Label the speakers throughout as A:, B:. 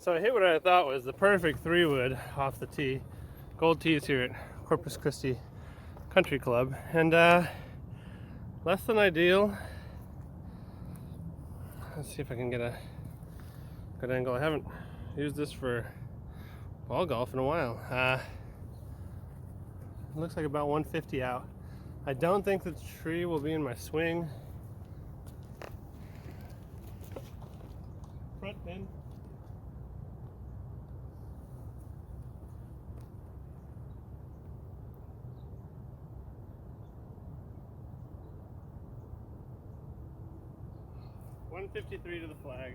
A: So I hit what I thought was the perfect 3-wood off the tee. Gold tees here at Corpus Christi Country Club, and less than ideal. Let's see if I can get a good angle. I haven't used this for ball golf in a while. It looks like about 150 out. I don't think the tree will be in my swing. Front pin. $153 to the flag.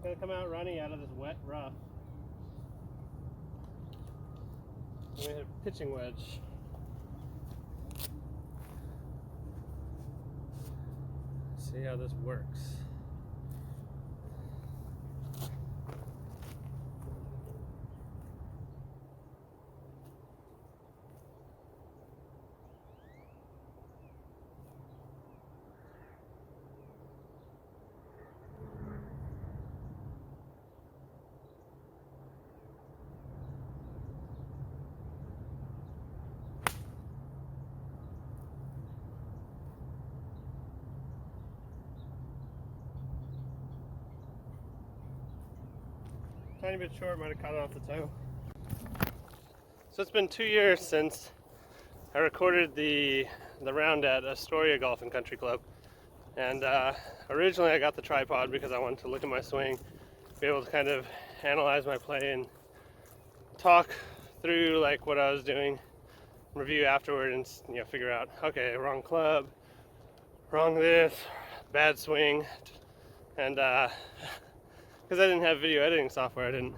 A: Gonna come out running out of this wet rough. I'm gonna hit a pitching wedge. See how this works. Tiny bit short, might have caught it off the toe. So it's been 2 years since I recorded the round at Astoria Golf and Country Club, and originally I got the tripod because I wanted to look at my swing, be able to kind of analyze my play and talk through like what I was doing, review afterward, and figure out, okay, wrong club, wrong this, bad swing, and because I didn't have video editing software, I didn't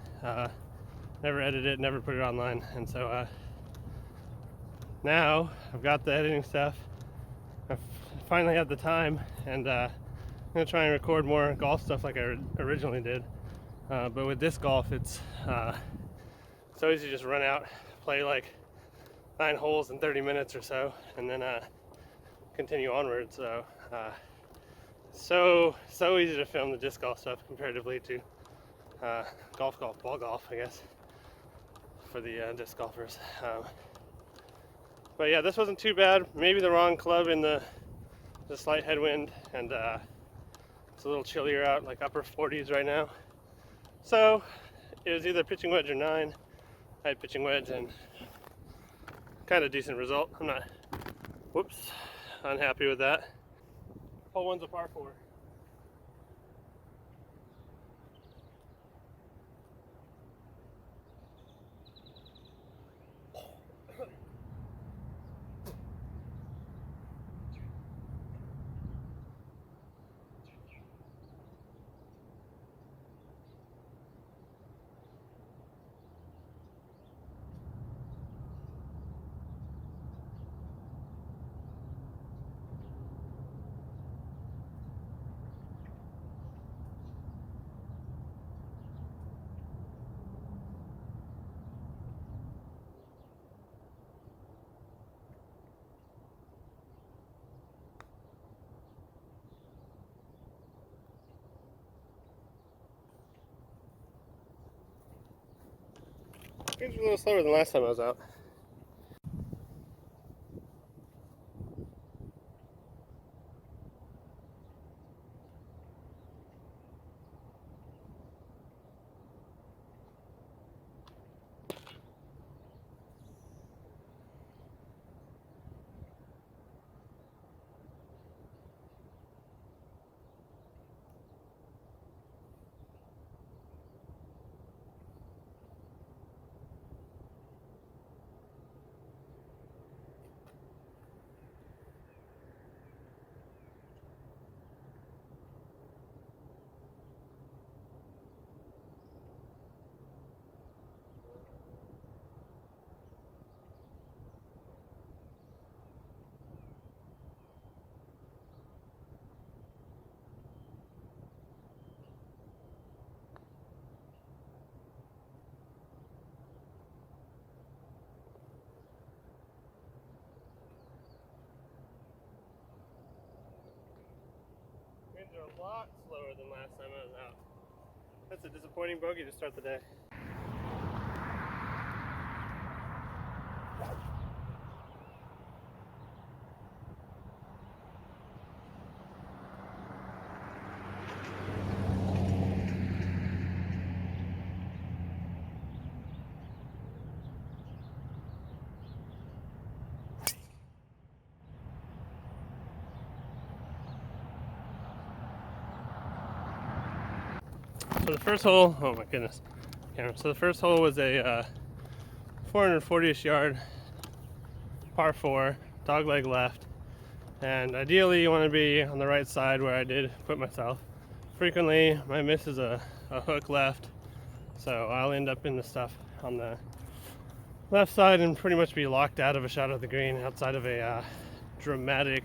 A: never edit it, never put it online, and so now I've got the editing stuff. I've finally had the time, and I'm gonna try and record more golf stuff like I originally did. But with disc golf, it's so easy to just run out, play like 9 holes in 30 minutes or so, and then continue onward. So easy to film the disc golf stuff comparatively to ball golf, I guess, for the disc golfers. But yeah, this wasn't too bad. Maybe the wrong club in the slight headwind, and it's a little chillier out, like upper 40s right now. So it was either pitching wedge or 9. I had pitching wedge, and kind of decent result. I'm not, unhappy with that. Hole 1's a par 4. Things were a little slower than last time I was out. Winds are a lot slower than last time I was out. That's a disappointing bogey to start the day. So the first hole, oh my goodness, camera. So the first hole was a 440-ish yard, par 4, dogleg left, and ideally you want to be on the right side where I did put myself. Frequently my miss is a hook left, so I'll end up in the stuff on the left side and pretty much be locked out of a shot of the green outside of a dramatic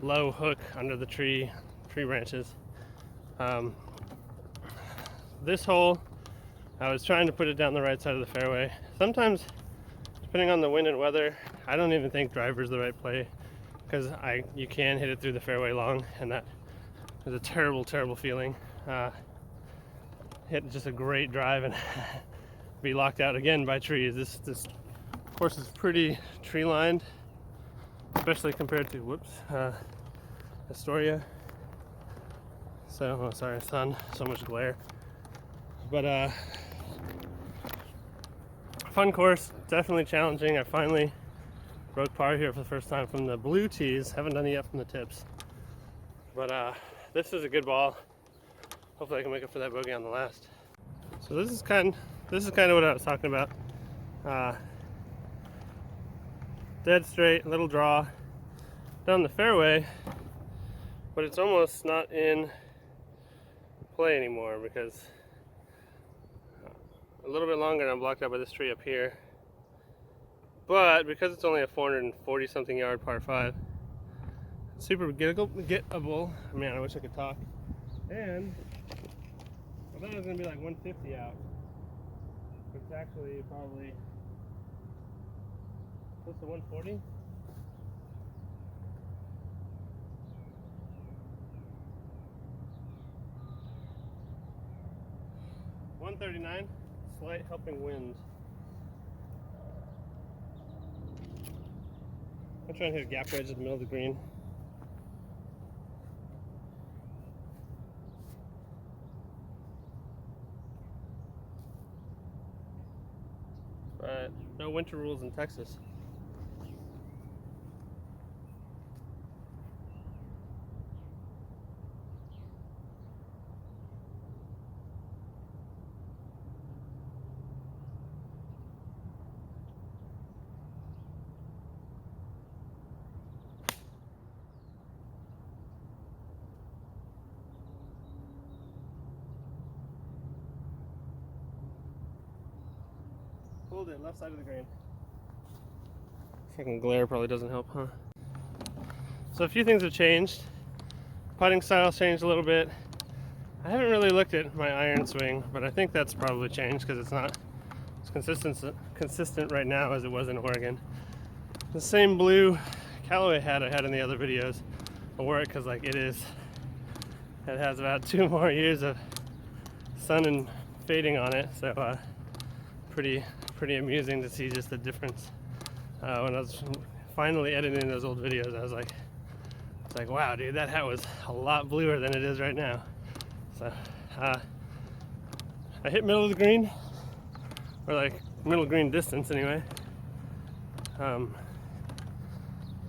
A: low hook under the tree branches. This hole, I was trying to put it down the right side of the fairway. Sometimes, depending on the wind and weather, I don't even think driver's the right play, because you can hit it through the fairway long, and that is a terrible, terrible feeling. Hit just a great drive and be locked out again by trees. This course is pretty tree lined, especially compared to Astoria. So, oh sorry, sun, so much glare. But fun course, definitely challenging. I finally broke par here for the first time from the blue tees. Haven't done it yet from the tips. But this is a good ball. Hopefully I can make up for that bogey on the last. So this is kind of what I was talking about. Dead straight, little draw down the fairway, but it's almost not in play anymore because a little bit longer and I'm blocked out by this tree up here. But because it's only a 440 something yard par 5, super gettable. Man, I wish I could talk. And I thought it was gonna be like 150 out. It's actually probably close to 140. $139, slight helping wind. I'm trying to hit a gap wedge in the middle of the green. But no winter rules in Texas. Pulled it, left side of the green. Fucking glare probably doesn't help, huh? So a few things have changed. Putting style's changed a little bit. I haven't really looked at my iron swing, but I think that's probably changed because it's not as consistent right now as it was in Oregon. The same blue Callaway hat I had in the other videos will work because like it has about 2 more years of sun and fading on it, so pretty amusing to see just the difference. When I was finally editing those old videos, I was like, it's like, wow, dude, that hat was a lot bluer than it is right now. So I hit middle of the green, or like middle green distance anyway.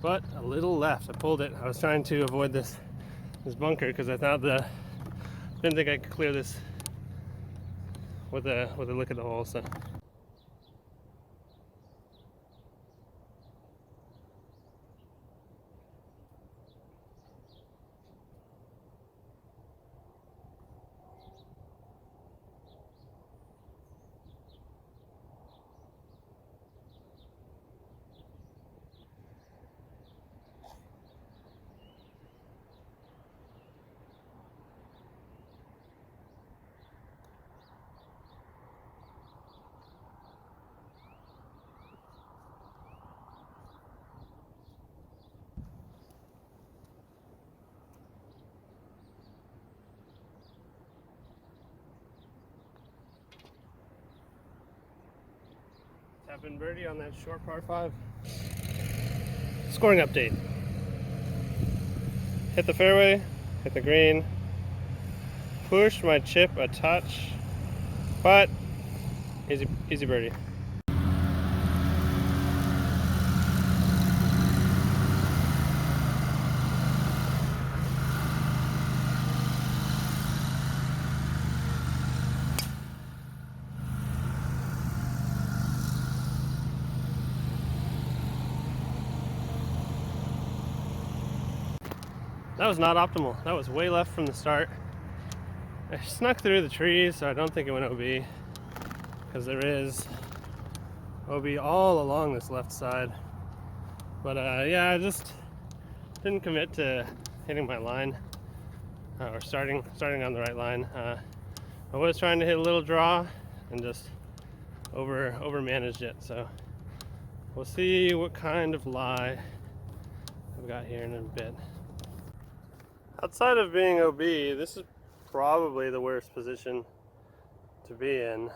A: But a little left. I pulled it. I was trying to avoid this bunker because I thought didn't think I could clear this with a look at the hole. So. Tapping birdie on that short par 5. Scoring update. Hit the fairway, hit the green, pushed my chip a touch, but easy birdie. That was not optimal. That was way left from the start. I snuck through the trees, so I don't think it went OB, because there is OB all along this left side. But yeah, I just didn't commit to hitting my line, or starting on the right line. I was trying to hit a little draw and just over managed it. So we'll see what kind of lie I've got here in a bit. Outside of being OB, this is probably the worst position to be in.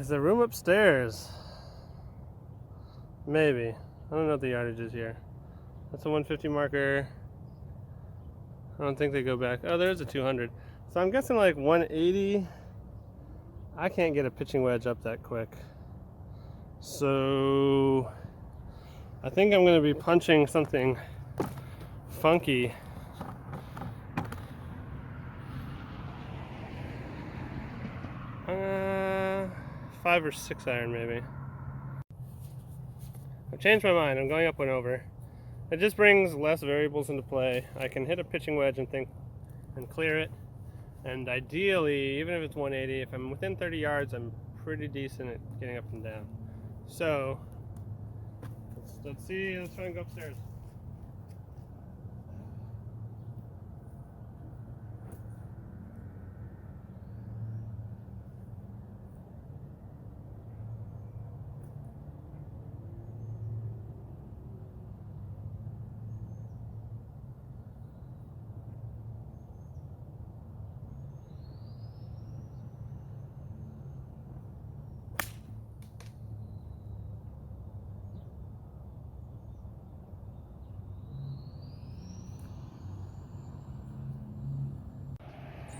A: Is there room upstairs? Maybe. I don't know what the yardage is here. That's a 150 marker. I don't think they go back. Oh, there's a 200. So I'm guessing like 180. I can't get a pitching wedge up that quick. So I think I'm going to be punching something funky. Five or 6 iron maybe. I've changed my mind. I'm going up and over. It just brings less variables into play. I can hit a pitching wedge and clear it. And ideally, even if it's 180, if I'm within 30 yards, I'm pretty decent at getting up and down. So let's see. Let's try and go upstairs.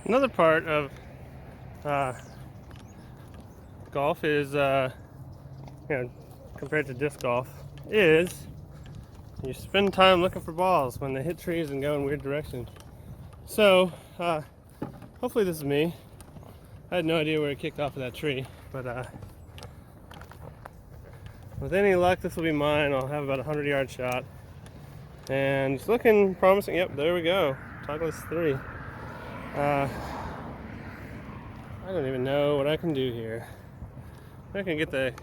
A: Another part of golf is, compared to disc golf, is you spend time looking for balls when they hit trees and go in weird directions. So, hopefully this is me. I had no idea where it kicked off of that tree, but with any luck, this will be mine. I'll have about a 100-yard shot, and it's looking promising. Yep, there we go. Toggless 3. I don't even know what I can do here. I can get the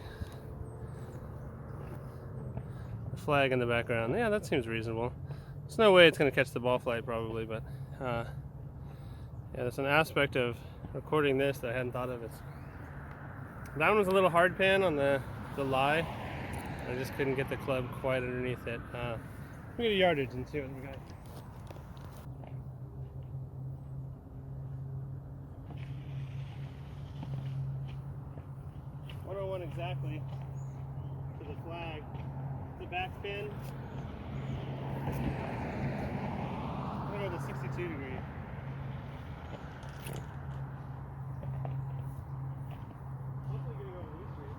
A: flag in the background. Yeah, that seems reasonable. There's no way it's going to catch the ball flight probably, but yeah, there's an aspect of recording this that I hadn't thought of. That one was a little hard pan on the lie. I just couldn't get the club quite underneath it. Let me get a yardage and see what we got. Exactly to the flag. The backspin. I'm gonna go to 62 degree. Hopefully gonna go to loose street.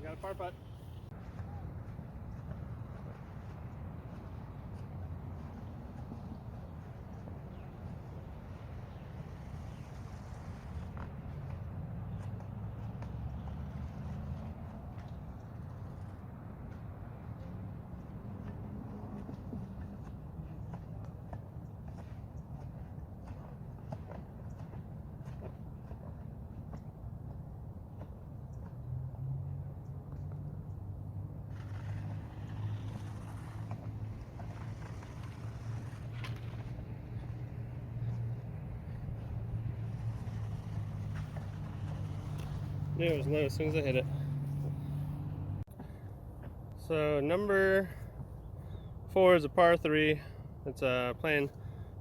A: Got a par putt. Knew it was low as soon as I hit it. So number 4 is a par 3. It's playing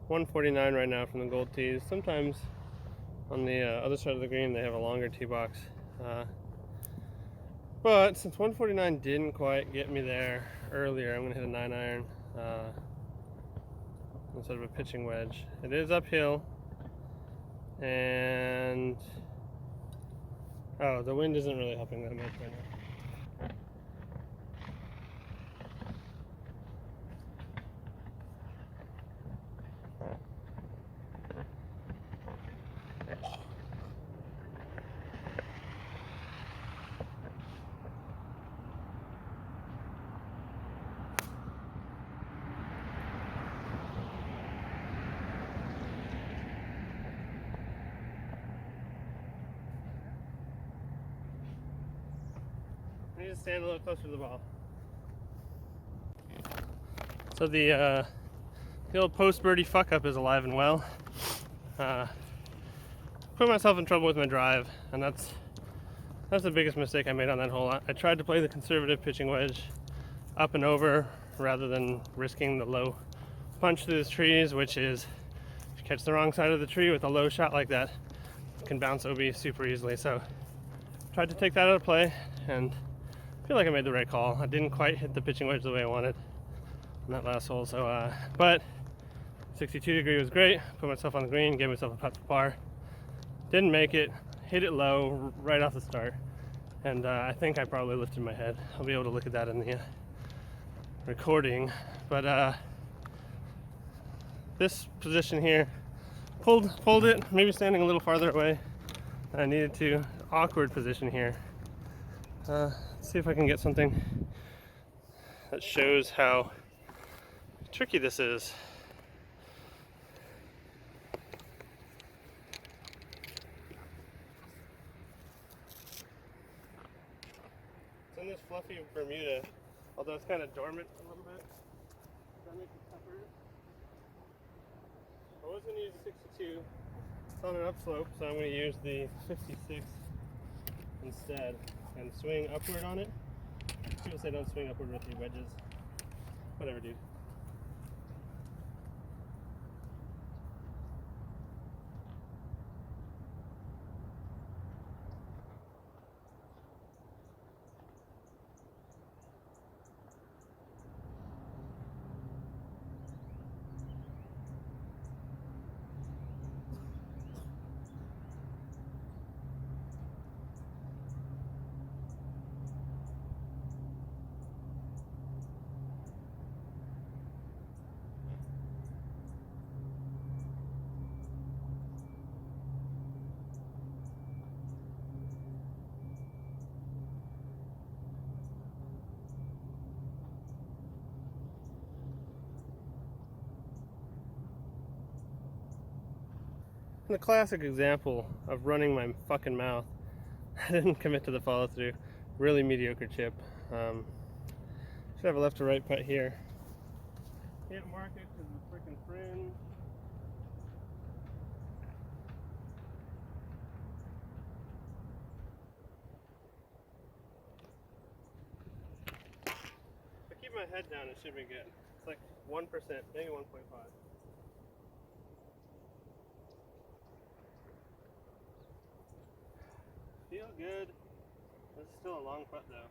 A: 149 right now from the gold tees. Sometimes on the other side of the green they have a longer tee box. But since 149 didn't quite get me there earlier, I'm going to hit a 9-iron instead of a pitching wedge. It is uphill, and the wind isn't really helping that much right now. I need to stand a little closer to the ball. So the old post birdie fuck up is alive and well. Put myself in trouble with my drive, and that's the biggest mistake I made on that hole. I tried to play the conservative pitching wedge up and over rather than risking the low punch through the trees, which is, if you catch the wrong side of the tree with a low shot like that, it can bounce OB super easily. So tried to take that out of play, and I feel like I made the right call. I didn't quite hit the pitching wedge the way I wanted on that last hole. So, but 62 degree was great. Put myself on the green, gave myself a putt for par. Didn't make it. Hit it low right off the start, and I think I probably lifted my head. I'll be able to look at that in the recording. But this position here, pulled it, maybe standing a little farther away than I needed to. Awkward position here. Let's see if I can get something that shows how tricky this is. It's in this fluffy Bermuda, although it's kind of dormant a little bit. That makes it tougher. I was going to use a 62. It's on an upslope, so I'm going to use the 56 instead and swing upward on it. People say don't swing upward with the wedges. Whatever, dude. The classic example of running my fucking mouth. I didn't commit to the follow through. Really mediocre chip. Should have a left to right putt here. Can't mark it because of the freaking fringe. If I keep my head down, it should be good. It's like 1%, maybe 1.5. Feel good. This is still a long putt though.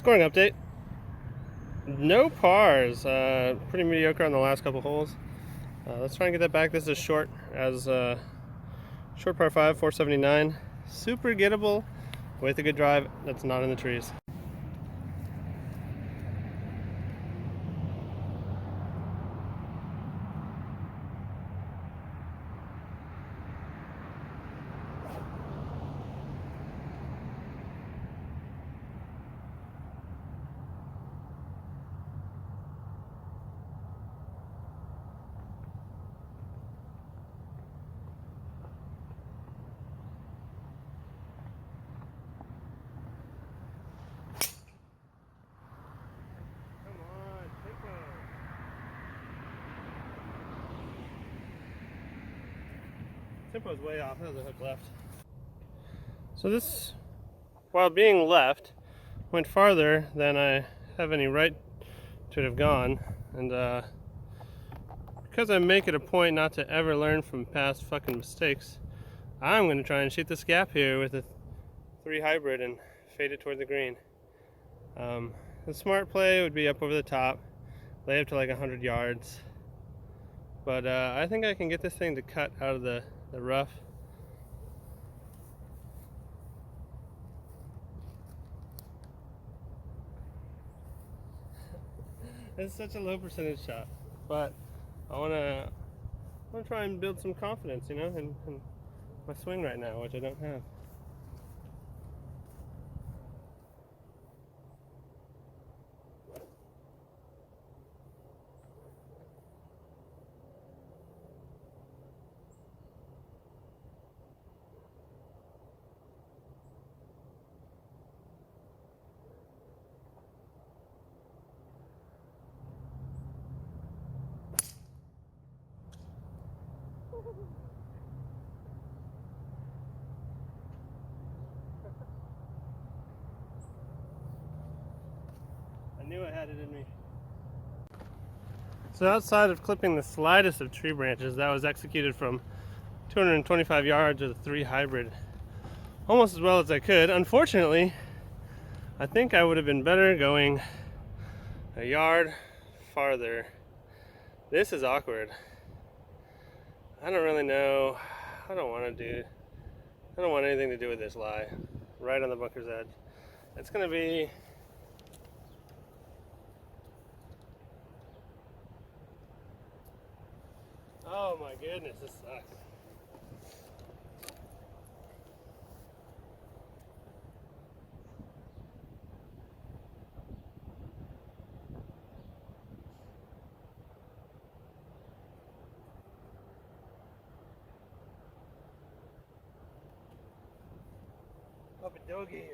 A: Scoring update. No pars. Pretty mediocre on the last couple holes. Let's try and get that back. This is short, as short par 5, 479. Super gettable with a good drive that's not in the trees. Tempo's way off. That was a hook left. So this, while being left, went farther than I have any right to have gone. And because I make it a point not to ever learn from past fucking mistakes, I'm going to try and shoot this gap here with a 3 hybrid and fade it toward the green. The smart play would be up over the top, lay up to like 100 yards. But I think I can get this thing to cut out of the rough. It's such a low percentage shot, but I want to try and build some confidence, you know, in my swing right now, which I don't have. I knew I had it in me. So outside of clipping the slightest of tree branches, that was executed from 225 yards with a 3 hybrid. Almost as well as I could. Unfortunately, I think I would have been better going a yard farther. This is awkward. I don't really know. I don't want anything to do with this lie. Right on the bunker's edge. It's gonna be oh my goodness, this sucks. Up a doggy.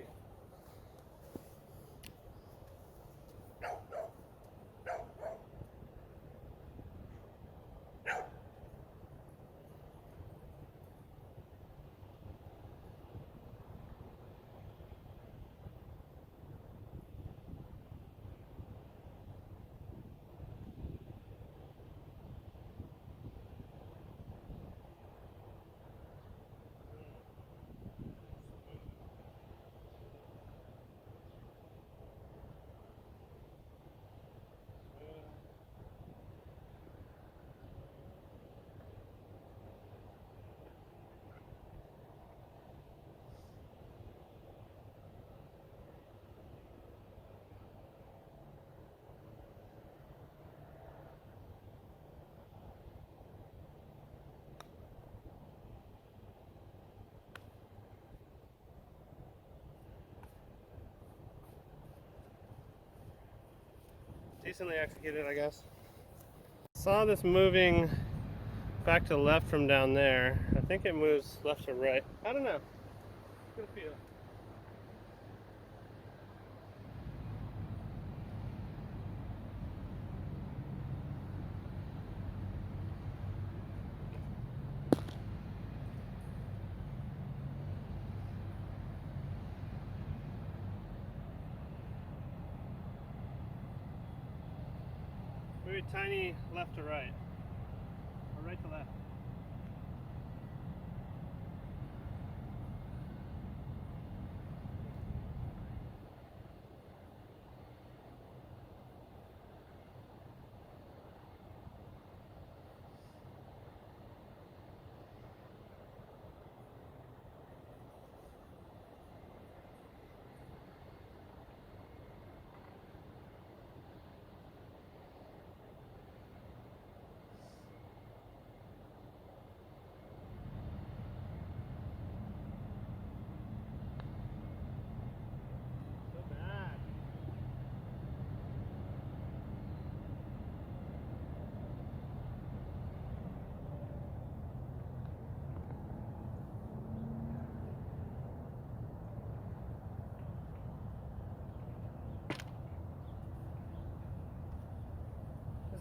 A: Decently executed, I guess. Saw this moving back to left from down there. I think it moves left to right. I don't know. Good feel. Maybe tiny left to right, or right to left.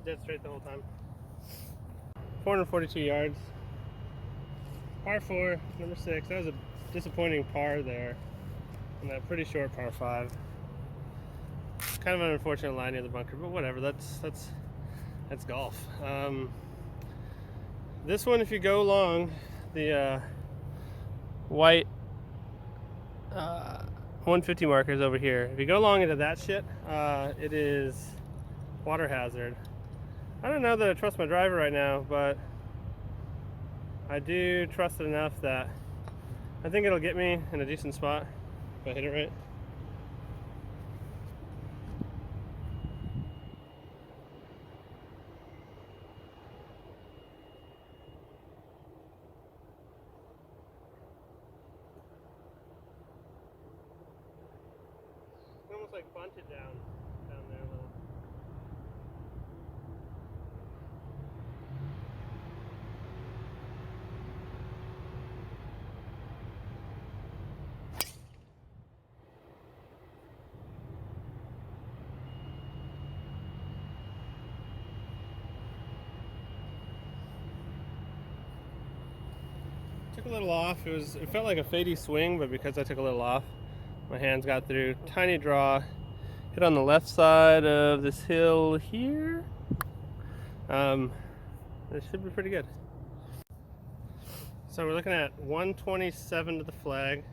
A: dead straight the whole time. 442 yards. Par 4, number 6. That was a disappointing par there. And that pretty short par 5. Kind of an unfortunate line near the bunker, but whatever. That's golf. This one, if you go long, the white 150 markers over here. If you go long into that shit, it is water hazard. I don't know that I trust my driver right now, but I do trust it enough that I think it'll get me in a decent spot if I hit it right. Almost like bunted down there a little. Took a little off. It felt like a fadey swing, but because I took a little off, my hands got through. Tiny draw. Hit on the left side of this hill here. It should be pretty good. So we're looking at 127 to the flag,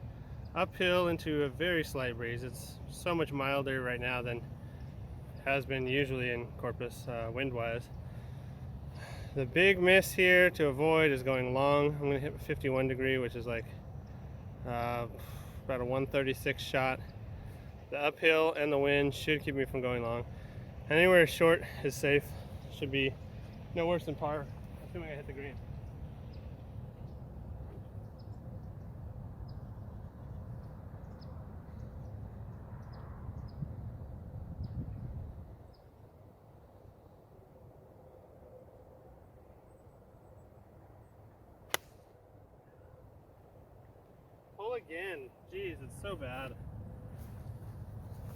A: uphill into a very slight breeze. It's so much milder right now than it has been usually in Corpus, wind-wise. The big miss here to avoid is going long. I'm going to hit 51 degree, which is like about a 136 shot. The uphill and the wind should keep me from going long. And anywhere short is safe. Should be no worse than par, assuming I hit the green. Pull again. Jeez, it's so bad.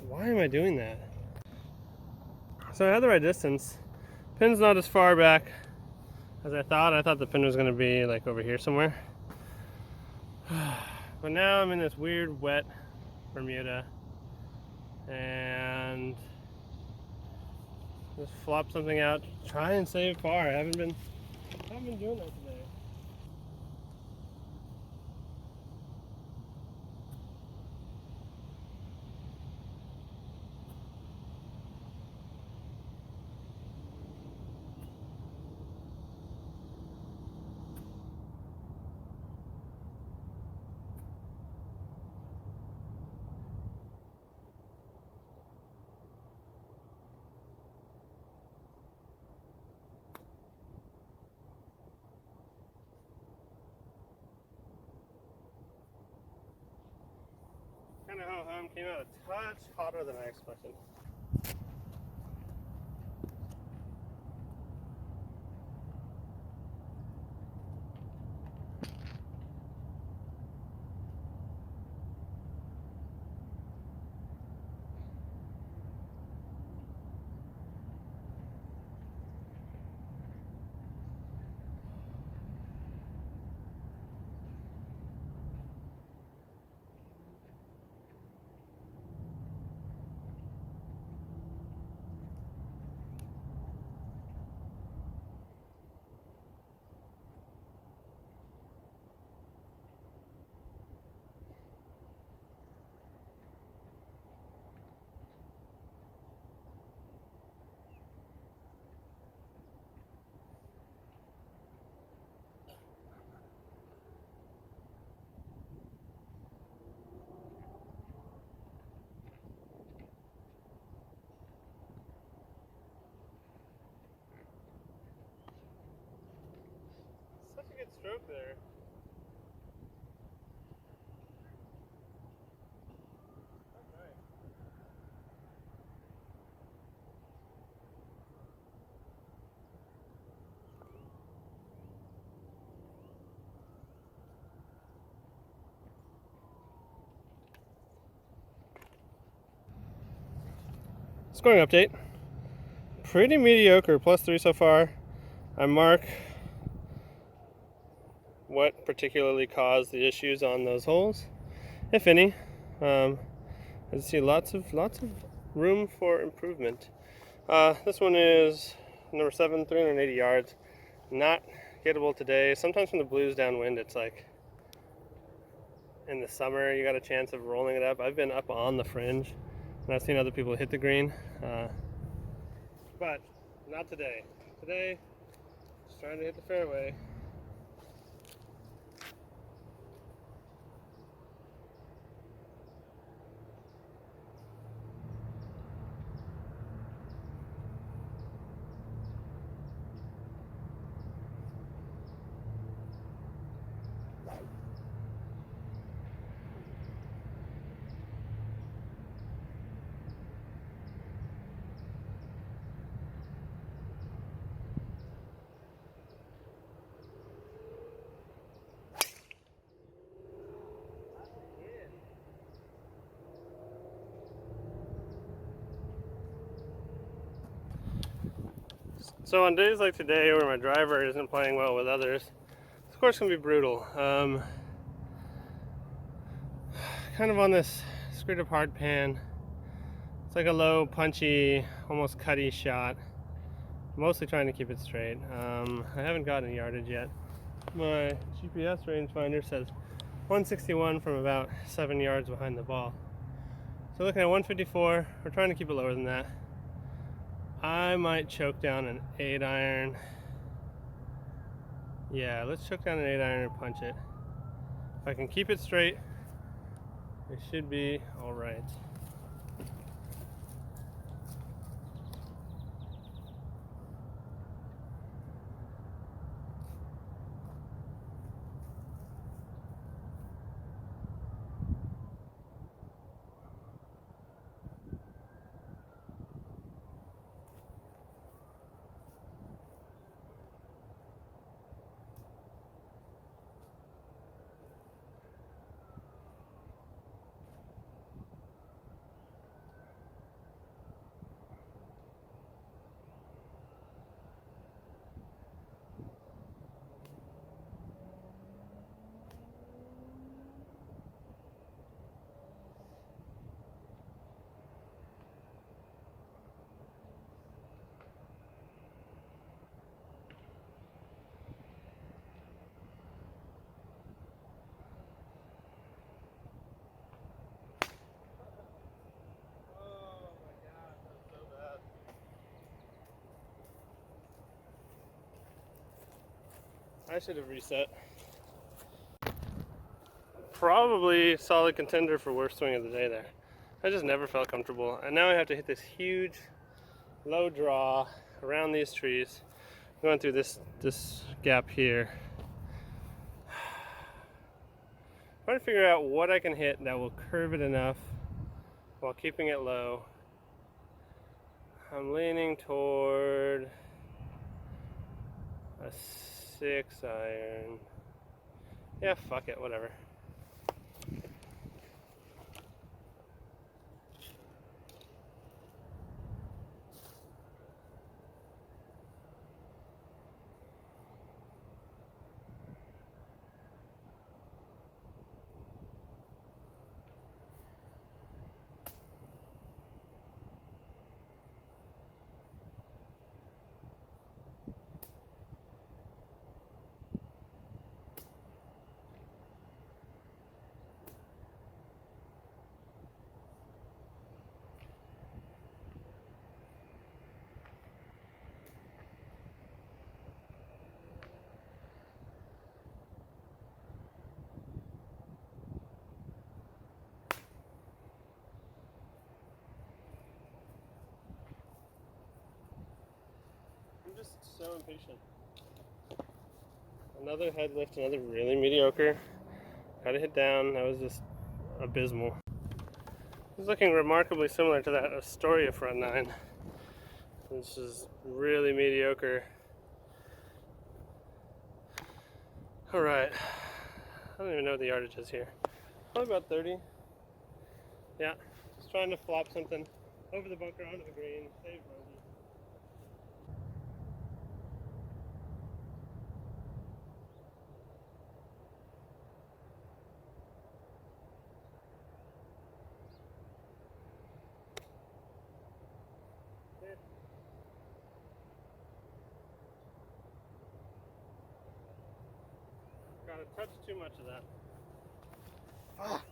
A: Why am I doing that? So I had the right distance. Pin's not as far back as I thought. I thought the pin was going to be like over here somewhere. But now I'm in this weird wet Bermuda and just flop something out. Try and save par. I haven't been doing that today. Kind of ho-hum, came out a touch hotter than I expected. Such a good stroke there. Okay. Scoring update. pretty mediocre, +3 so far. I mark what particularly caused the issues on those holes, if any. I see lots of room for improvement. This one is number 7, 380 yards. Not gettable today. Sometimes when the blue's downwind, it's like in the summer you got a chance of rolling it up. I've been up on the fringe and I've seen other people hit the green, but not today. Today, just trying to hit the fairway. So on days like today where my driver isn't playing well with others, this course can be brutal. Kind of on this screwed up hard pan. It's like a low, punchy, almost cutty shot. Mostly trying to keep it straight. I haven't gotten any yardage yet. My GPS rangefinder says 161 from about 7 yards behind the ball. So looking at 154, we're trying to keep it lower than that. I might choke down an 8-iron. Yeah, let's choke down an 8-iron and punch it. If I can keep it straight, it should be all right. I should have reset. Probably solid contender for worst swing of the day there. I just never felt comfortable. And now I have to hit this huge low draw around these trees, going through this gap here. Trying to figure out what I can hit that will curve it enough while keeping it low. I'm leaning toward a 6-iron. Yeah, fuck it, whatever. Just so impatient. Another head lift, another really mediocre. Got to hit down. That was just abysmal. It's looking remarkably similar to that Astoria front nine. This is really mediocre. Alright. I don't even know what the yardage is here. Probably about 30. Yeah. Just trying to flop something over the bunker onto the green. Save bogey. Got a touch too much of that. Fuck.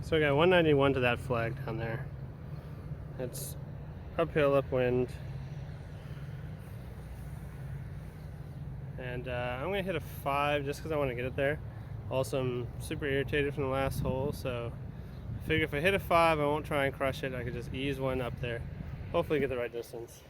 A: So we got 191 to that flag down there. It's uphill, upwind. And I'm gonna hit a 5 just because I want to get it there. Also, I'm super irritated from the last hole, so I figure if I hit a 5, I won't try and crush it. I could just ease one up there. Hopefully get the right distance.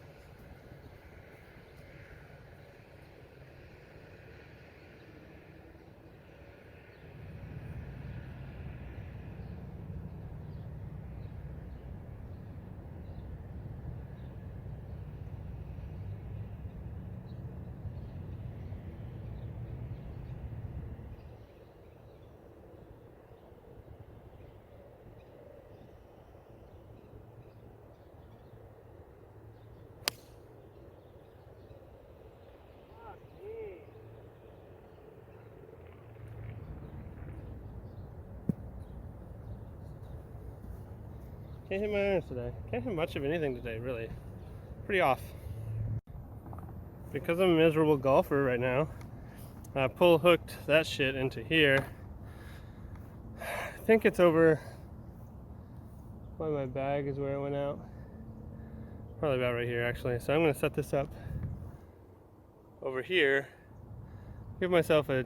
A: Can't hit my irons today. Can't hit much of anything today, really. Pretty off. Because I'm a miserable golfer right now, I pull hooked that shit into here. I think it's over by my bag is where it went out. Probably about right here actually. So I'm gonna set this up over here, give myself a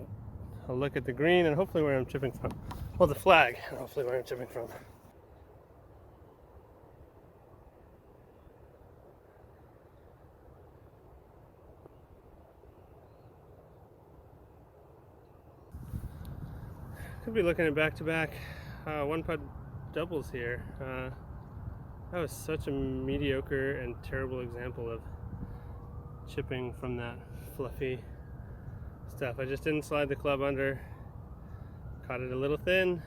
A: look at the green and hopefully where I'm chipping from. Well, the flag, and hopefully where I'm chipping from. Could be looking at back-to-back one-putt doubles here. That was such a mediocre and terrible example of chipping from that fluffy stuff. I just didn't slide the club under. Caught it a little thin.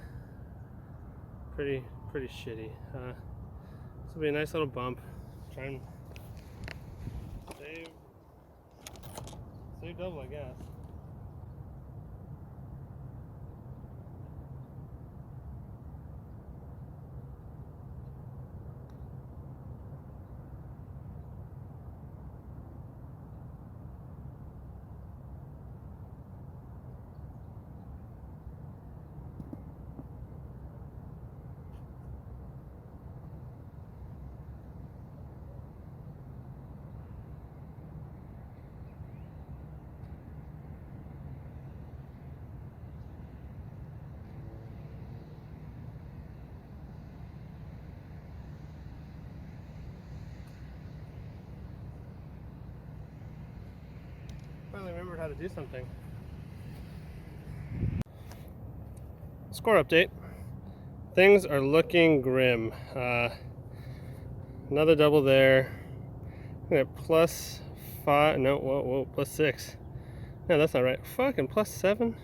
A: Pretty shitty. This will be a nice little bump. Try and save double, I guess. Finally remembered how to do something. Score update. Things are looking grim. Another double there. I'm at +5. No, whoa, +6. No, that's not right. Fucking +7.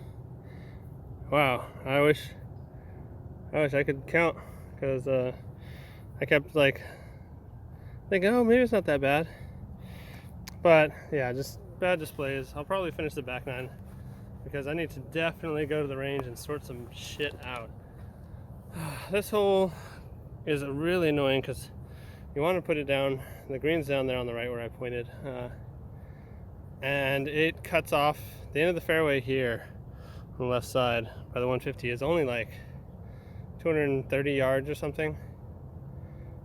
A: Wow. I wish I could count, because I kept like thinking, oh, maybe it's not that bad. But yeah, just bad displays. I'll probably finish the back nine because I need to definitely go to the range and sort some shit out. This hole is really annoying because you want to put it down, the green's down there on the right where I pointed, and it cuts off the end of the fairway here on the left side by the 150 is only like 230 yards or something.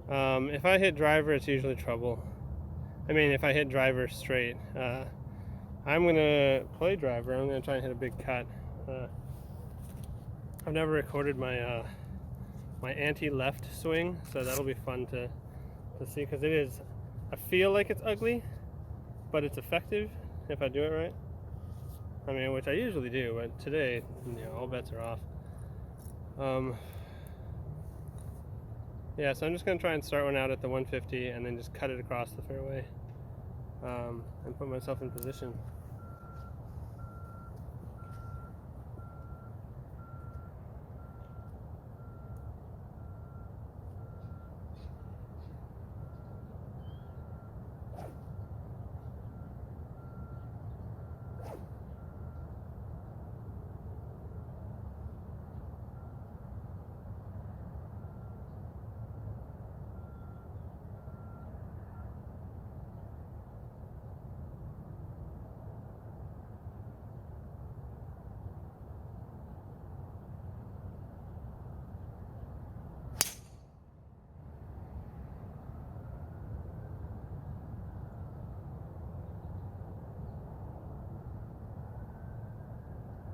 A: If I hit driver, it's usually trouble. I mean, if I hit driver straight, I'm gonna play driver. I'm gonna try and hit a big cut. I've never recorded my my anti-left swing, so that'll be fun to see, because it is. I feel like it's ugly, but it's effective if I do it right. I mean, which I usually do, but today, all bets are off. Yeah, so I'm just gonna try and start one out at the 150 and then just cut it across the fairway, and put myself in position.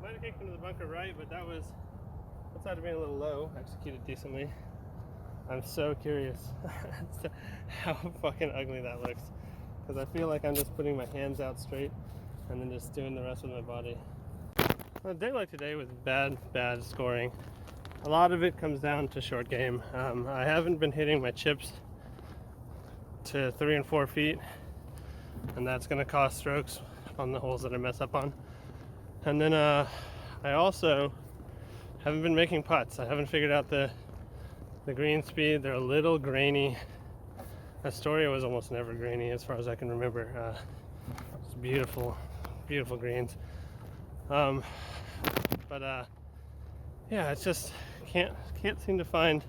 A: Might have kicked into the bunker right, but that was, outside of being a little low, executed decently. I'm so curious how fucking ugly that looks, because I feel like I'm just putting my hands out straight and then just doing the rest with my body. Well, a day like today was bad scoring. A lot of it comes down to short game. I haven't been hitting my chips to 3 and 4 feet, and that's going to cost strokes on the holes that I mess up on. And then I also haven't been making putts. I haven't figured out the green speed. They're a little grainy. Astoria was almost never grainy as far as I can remember. It's beautiful greens. But yeah, it's just can't seem to find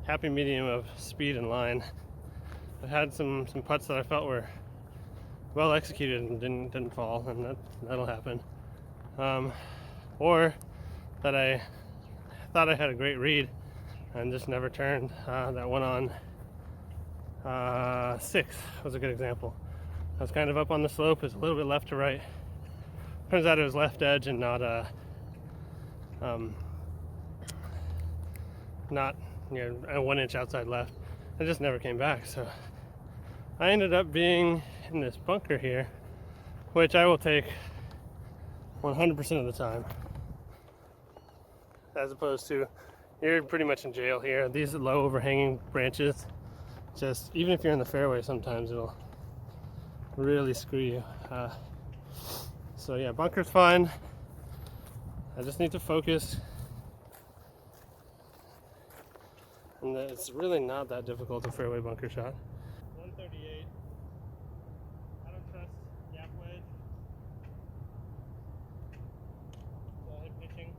A: happy medium of speed and line. I've had some putts that I felt were well executed and didn't fall, and that'll happen. Or that I thought I had a great read and just never turned. That one on 6 was a good example. I was kind of up on the slope, it was a little bit left to right. Turns out it was left edge and not 1 inch outside left. I just never came back, so I ended up being in this bunker here, which I will take 100% of the time, as opposed to you're pretty much in jail here. These low overhanging branches, just even if you're in the fairway, sometimes it'll really screw you. So yeah, bunker's fine. I just need to focus, and it's really not that difficult, a fairway bunker shot. 138. I don't trust gap wedge. So I hit pitching.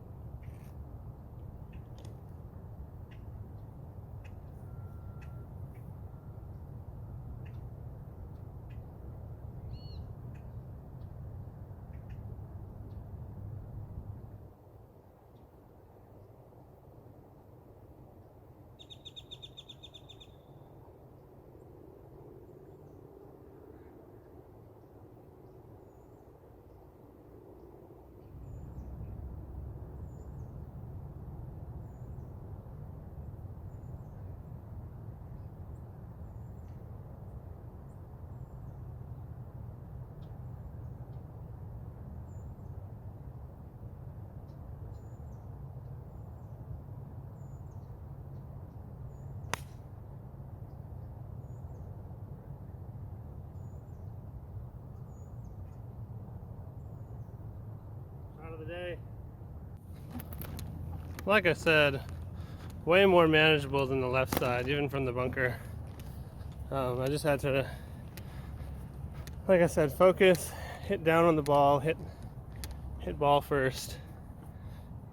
A: Of the day. Like I said, way more manageable than the left side, even from the bunker. I just had to, like I said, focus, hit down on the ball, hit hit ball first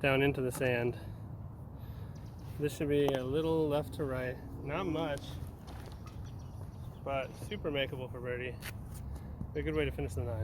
A: down into the sand. This should be a little left to right, not much, but super makeable for birdie. Be a good way to finish the 9.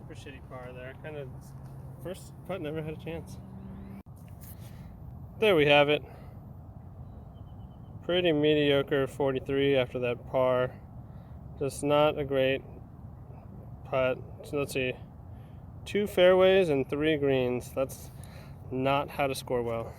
A: Super shitty par there. Kind of first putt, never had a chance. There we have it. Pretty mediocre 43 after that par. Just not a great putt. So let's see. 2 fairways and 3 greens. That's not how to score well.